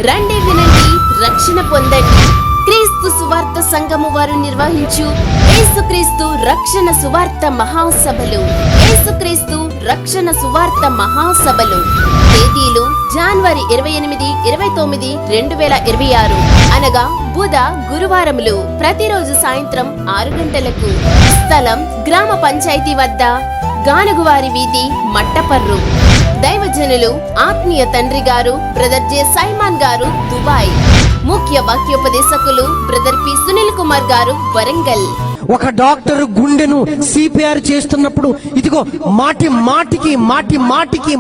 రండి వినండి, రక్షణ పొందండి. క్రీస్తు సువార్త సంఘము వారు నిర్వహించు యేసుక్రీస్తు రక్షణ సువార్త మహాసభలు. యేసుక్రీస్తు రక్షణ సువార్త మహాసభలు తేదీలు జనవరి 28, 29, 2026 అనగా బుధ గురువారములు. ప్రతిరోజు సాయంత్రం 6 గంటలకు. స్థలం గ్రామ పంచాయతీ వద్ద, గానుగువారి వీధి, మట్టపర్రు. దైవజనులు ఆత్మీయ తండ్రి గారు బ్రదర్ జె సైమాన్ గారు, దుబాయ్. ముఖ్య వాక్యోపదేశకులు బ్రదర్ పి సునీల్ కుమార్ గారు, వరంగల్. ఒక డాక్టర్ గుండెను సిపిఆర్ చేస్తున్నప్పుడు ఇదిగో మాటి మాటికి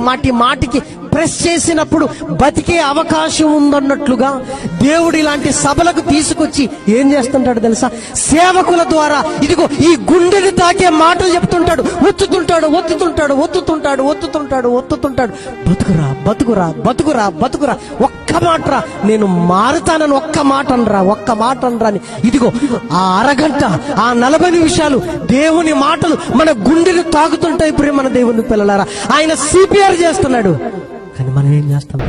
ప్రెస్ చేసినప్పుడు బతికే అవకాశం ఉందన్నట్లుగా దేవుడు ఇలాంటి సభలకు తీసుకొచ్చి ఏం చేస్తుంటాడు తెలుసా? సేవకుల ద్వారా ఇదిగో ఈ గుండెని తాకే మాటలు చెప్తుంటాడు. ఒత్తుతుంటాడు. బతుకురా ఒక్క మాట రా, నేను మారుతానని ఒక్క మాట అనరా అని ఇదిగో ఆ అరగంట, ఆ 40 నిమిషాలు దేవుని మాటలు మన గుండెలు తాగుతుంటాయి. ఇప్పుడు మన దేవుని పిల్లలారా, ఆయన సిపిఆర్ చేస్తున్నాడు. కానీ మనం ఏం చేస్తాం?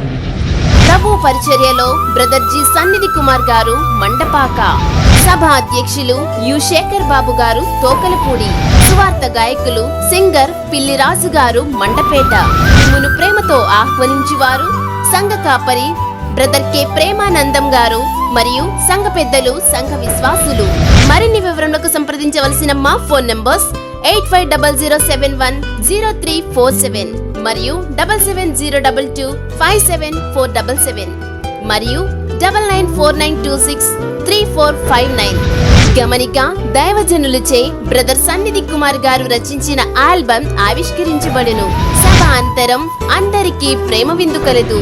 ప్రభు పరిచర్యలో బ్రదర్ జి సన్నిధి కుమార్ గారు, మండపాక. సభ అధ్యక్షులు యు శేఖర్ బాబు గారు, తోకలపూడి. సువార్త గాయకులు సింగర్ పిల్లిరాజు గారు, మండపేట. మిమ్మును ప్రేమతో ఆహ్వానించువారు సంఘ కాపరి బ్రదర్ కె ప్రేమానందం గారు మరియు సంఘ పెద్దలు, సంఘ విశ్వాసులు. మరిన్ని వివరణకు సంప్రదించవలసిన మా ఫోన్ నంబర్స్ 8500710347 మరియు 7702257477 మరియు 9949263459. గమనిక, దైవజనులచే బ్రదర్ సన్నిధి కుమార్ గారు రచించిన ఆల్బమ్ ఆవిష్కరించబడును. సభాంతరం అందరికీ ప్రేమ విందు కలదు.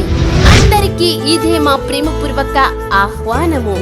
అందరికీ ఇదే మా ప్రేమపూర్వక ఆహ్వానము.